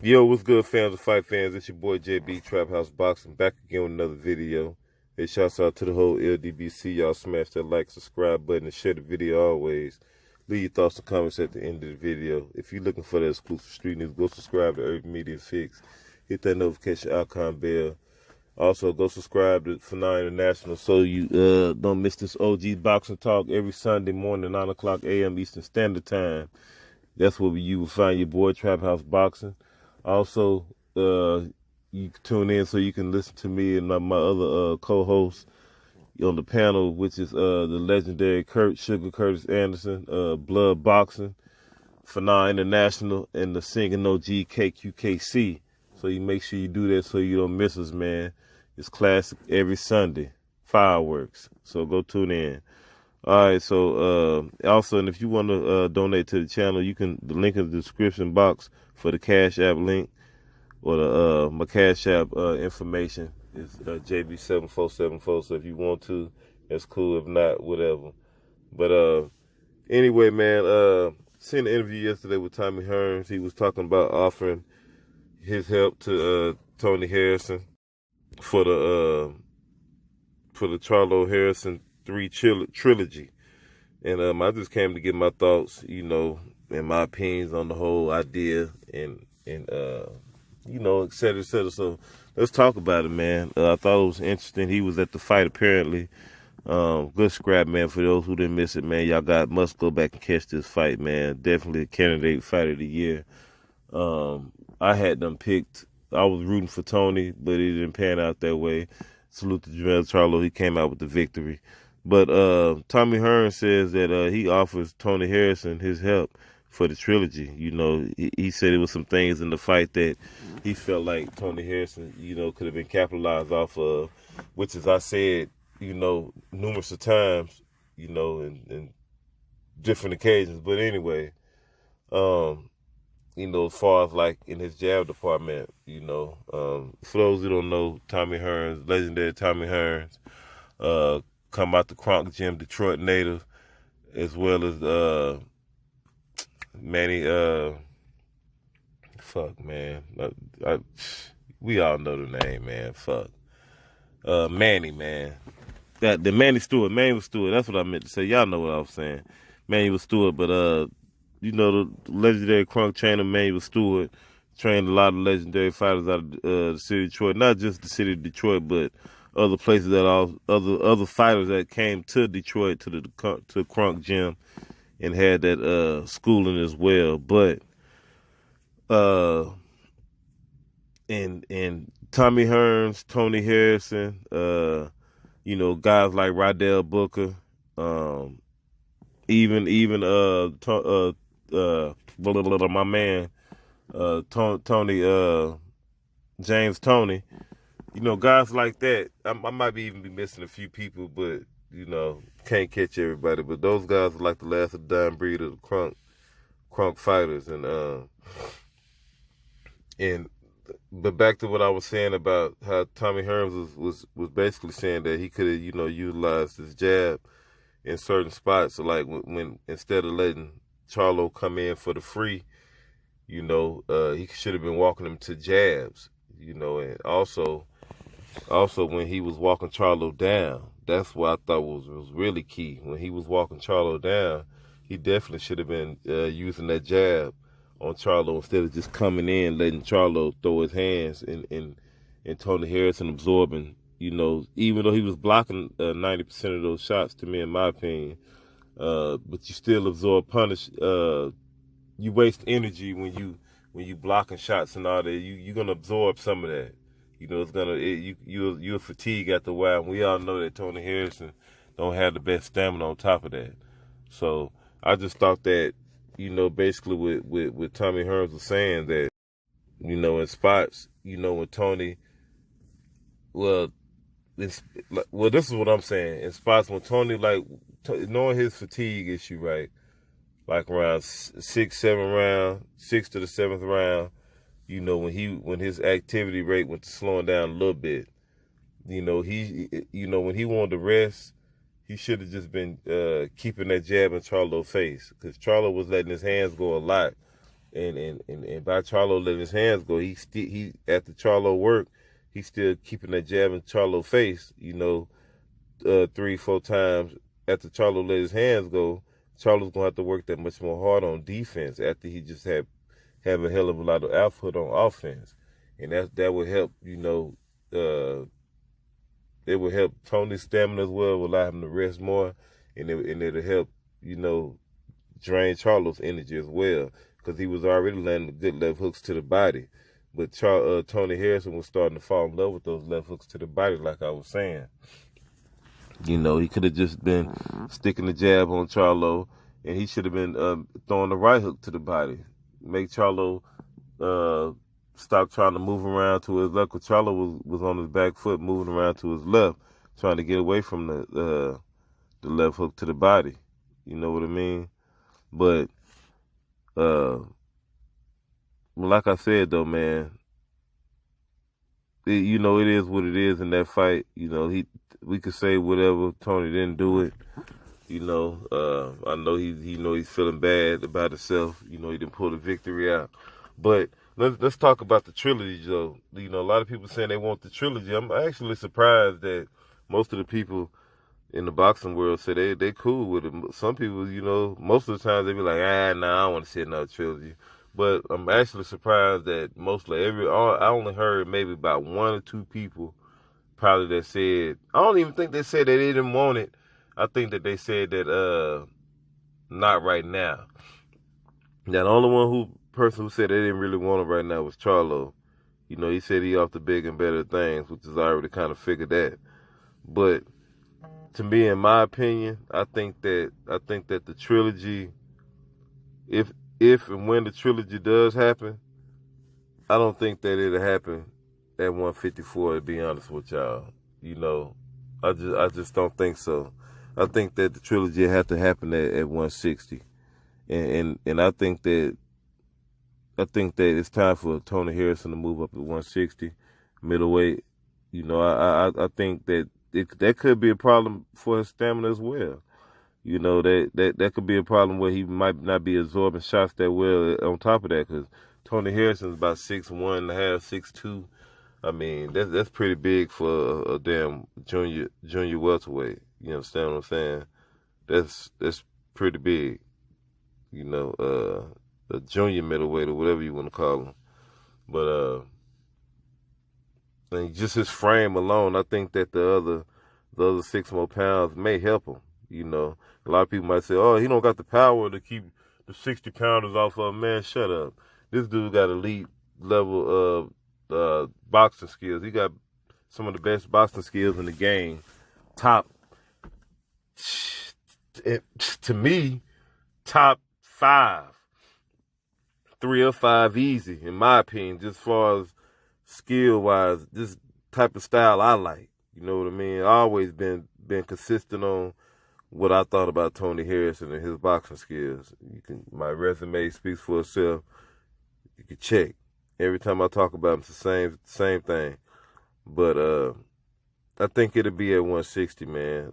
Yo, what's good, fans of fight fans? It's your boy JB Trap House Boxing back again with another video. Hey, shouts out to the whole LDBC. Y'all smash that like, subscribe button, and share the video always. Leave your thoughts and comments at the end of the video. If you're looking for that exclusive street news, go subscribe to Urban Media Fix. Hit that notification icon bell. Also, go subscribe to Fanai International so you don't miss this OG boxing talk every Sunday morning, 9 o'clock a.m. Eastern Standard Time. That's where you will find your boy Trap House Boxing. Also, you can tune in so you can listen to me and my other co-hosts on the panel, which is the legendary Sugar Curtis Anderson, Blood Boxing, Fanai International, and the singing OG KQKC. So you make sure you do that so you don't miss us, man. It's classic every Sunday, fireworks. So go tune in. All right, so also, and if you want to donate to the channel, you can, the link in the description box for the Cash App link or the my Cash App information is JB7474. So if you want to, that's cool. If not, whatever. But anyway, man, seen the interview yesterday with Tommy Hearns. He was talking about offering his help to Tony Harrison for the Charlo Harrison 3 trilogy. And I just came to get my thoughts, and my opinions on the whole idea and et cetera, et cetera. So let's talk about it, man. I thought it was interesting. He was at the fight, apparently. Good scrap, man. For those who didn't miss it, man, y'all must go back and catch this fight, man. Definitely a candidate fight of the year. I had them picked. I was rooting for Tony, but it didn't pan out that way. Salute to Jamel Charlo. He came out with the victory. But Tommy Hearns says that he offers Tony Harrison his help for the trilogy. He said it was some things in the fight that he felt like Tony Harrison, could have been capitalized off of, which, as I said, numerous of times, in different occasions. But anyway, as far as like in his jab department, for those who don't know, Tommy Hearns, legendary Tommy Hearns, come out the Kronk Gym, Detroit native, as well as Manny. Fuck, man, we all know the name, man. Fuck, Manny, man. That the Manny Stewart, Manny Stewart. That's what I meant to say. Y'all know what I was saying. Manny Stewart, but the legendary Kronk trainer Manuel Stewart trained a lot of legendary fighters out of the city of Detroit. Not just the city of Detroit, but other places other fighters that came to Detroit to Kronk Gym and had that schooling as well. But and Tommy Hearns, Tony Harrison, guys like Rydell Booker, even my man Tony James Tony, guys like that. I might even be missing a few people, but can't catch everybody. But those guys are like the last of the dying breed of the Kronk fighters, but back to what I was saying about how Tommy Hearns was basically saying that he could have utilized his jab in certain spots. So like when instead of letting Charlo come in for the free, he should have been walking him to jabs, and also when he was walking Charlo down, that's what I thought was really key. When he was walking Charlo down, he definitely should have been using that jab on Charlo instead of just coming in, letting Charlo throw his hands and Tony Harrison absorbing, even though he was blocking 90% of those shots, to me, in my opinion. But you still absorb punish. You waste energy when you blocking shots and all that. You're gonna absorb some of that. You'll fatigue after a while. And we all know that Tony Harrison don't have the best stamina on top of that. So I just thought that, basically with Tommy Hearns was saying that, in spots, when Tony, well, this is what I'm saying. In spots when Tony, knowing his fatigue issue, right? Like around 6th to the 7th round, when his activity rate went to slowing down a little bit, when he wanted to rest, he should have just been keeping that jab in Charlo's face, because Charlo was letting his hands go a lot And by Charlo letting his hands go, he after Charlo work, he's still keeping that jab in Charlo face, 3-4 times. After Charlo let his hands go, Charlo's gonna have to work that much more hard on defense after he just have a hell of a lot of output on offense. And that would help, it would help Tony's stamina as well, allow him to rest more, and it'll help, drain Charlo's energy as well, because he was already landing good left hooks to the body. But Tony Harrison was starting to fall in love with those left hooks to the body, like I was saying. He could have just been sticking the jab on Charlo, and he should have been throwing the right hook to the body. Make Charlo stop trying to move around to his left, because Charlo was on his back foot moving around to his left, trying to get away from the left hook to the body. You know what I mean? But like I said though, man, it is what it is in that fight. We could say whatever. Tony didn't do it. I know he's feeling bad about himself. He didn't pull the victory out. But let's talk about the trilogy, though. A lot of people saying they want the trilogy. I'm actually surprised that most of the people in the boxing world say they cool with it. Some people, most of the time they be like, nah, I don't want to see another trilogy. But I'm actually surprised that mostly I only heard maybe about 1 or 2 people probably that said, I don't even think they said that they didn't want it. I think that they said that not right now. Now the only person who said they didn't really want it right now was Charlo. He said he off the big and better things, which is I already kind of figured that. But to me, in my opinion, I think that the trilogy, if and when the trilogy does happen, I don't think that it'll happen at 154, to be honest with y'all. I just don't think so. I think that the trilogy had to happen at 160. And I think that it's time for Tony Harrison to move up to 160 middleweight. I think that that could be a problem for his stamina as well. That could be a problem where he might not be absorbing shots that well on top of that, because Tony Harrison's about 6'1.5", 6'2". I mean, that's pretty big for a damn junior welterweight. You understand what I'm saying? That's pretty big. A junior middleweight or whatever you want to call him. But and just his frame alone, I think that the other 6 more pounds may help him. A lot of people might say, "Oh, he don't got the power to keep the 60 pounders off of him." Man, shut up. This dude got elite level of boxing skills. He got some of the best boxing skills in the game. Top, to me, top 5, 3 or 5 easy, in my opinion, just as far as skill wise. This type of style I like. You know what I mean? I always been consistent on what I thought about Tony Harrison and his boxing skills. My resume speaks for itself. You can check. Every time I talk about him, it's the same thing. But I think it'll be at 160, man.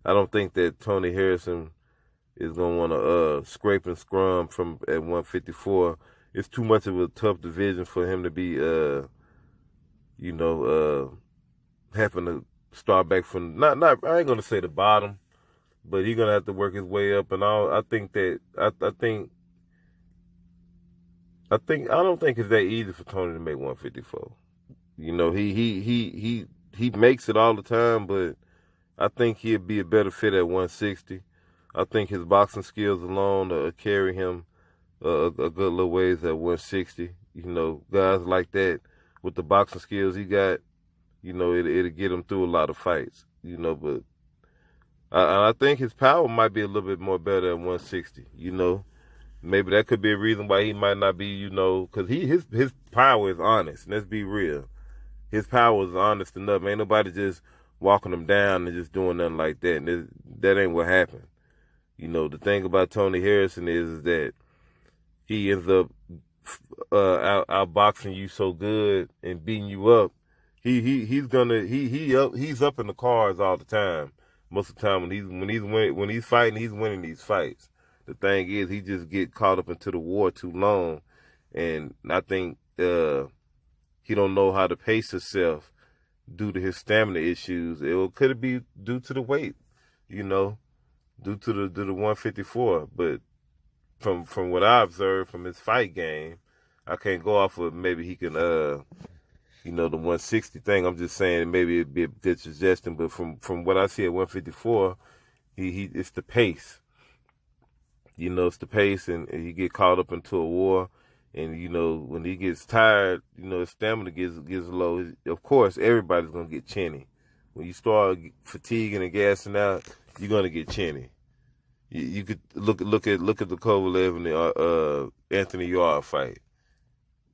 I don't think that Tony Harrison is gonna want to scrape and scrum from at 154. It's too much of a tough division for him to be, having to start back from not. I ain't gonna say the bottom, but he's gonna have to work his way up and all. I think that I don't think it's that easy for Tony to make 154. He makes it all the time, but I think he'd be a better fit at 160. I think his boxing skills alone carry him a good little ways at 160. Guys like that with the boxing skills he got, it'll get him through a lot of fights. But I think his power might be a little bit more better at 160. Maybe that could be a reason why he might not be, because his power is honest. Let's be real. His power is honest enough. Ain't nobody just walking him down and just doing nothing like that. And that ain't what happened. The thing about Tony Harrison is that he ends up outboxing you so good and beating you up. He's up in the cards all the time. Most of the time when he's fighting, he's winning these fights. The thing is, he just get caught up into the war too long, and I think he don't know how to pace himself due to his stamina issues. Could it be due to the weight, you know, due to the 154? But from what I observed from his fight game, I can't go off of maybe he can you know, the 160 thing. I'm just saying maybe it'd be a good suggestion, but from what I see at 154, it's the pace. You know, it's the pace, and he get caught up into a war, and you know, when he gets tired, you know, his stamina gets low. Of course, everybody's gonna get chinny. When you start fatiguing and gassing out, you're gonna get chinny. You could look at the Kovalev and the Anthony Yarde fight.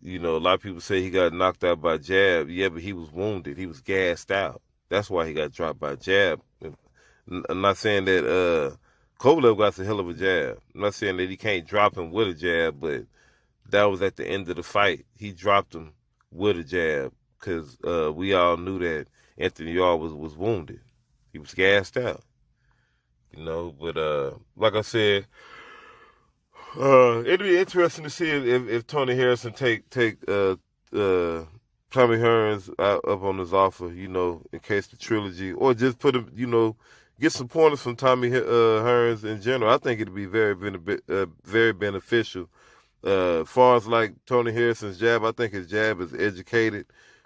You know, a lot of people say he got knocked out by jab. Yeah, but he was wounded. He was gassed out. That's why he got dropped by jab. I'm not saying that Kovalev got a hell of a jab. I'm not saying that he can't drop him with a jab, but that was at the end of the fight. He dropped him with a jab because we all knew that Anthony Yarde was wounded. He was gassed out. You know, but like I said, it'd be interesting to see if Tony Harrison take Tommy Hearns up on his offer, you know, in case the trilogy, or just put him, you know, get some pointers from Tommy Hearns in general. I think it'd be very beneficial. As far as like Tony Harrison's jab, I think his jab is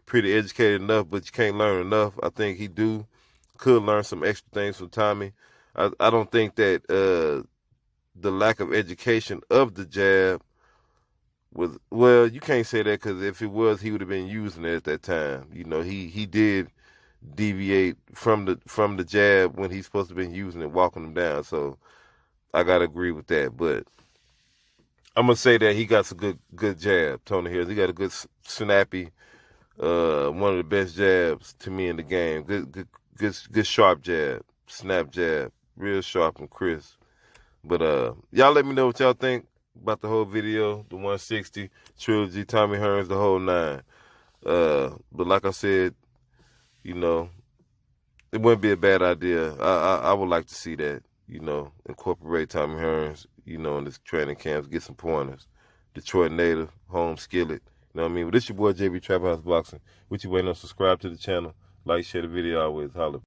pretty educated enough, but you can't learn enough. I think he could learn some extra things from Tommy. I don't think that the lack of education of the jab was, well, you can't say that because if it was, he would have been using it at that time. You know, he did deviate from the jab when he's supposed to have been using it, walking him down. So I gotta agree with that. But I'm gonna say that he got some good jab, Tony Harris. He got a good snappy, one of the best jabs to me in the game. Good sharp jab, snap jab, real sharp and crisp. But y'all let me know what y'all think about the whole video, the 160 trilogy, Tommy Hearns, the whole nine. But like I said, you know, it wouldn't be a bad idea. I would like to see that, you know, incorporate Tommy Hearns, you know, in this training camps, get some pointers. Detroit native, home skillet. You know what I mean? But this your boy JB Trap House Boxing. What you waiting on? Subscribe to the channel. Like, share the video always. Holla.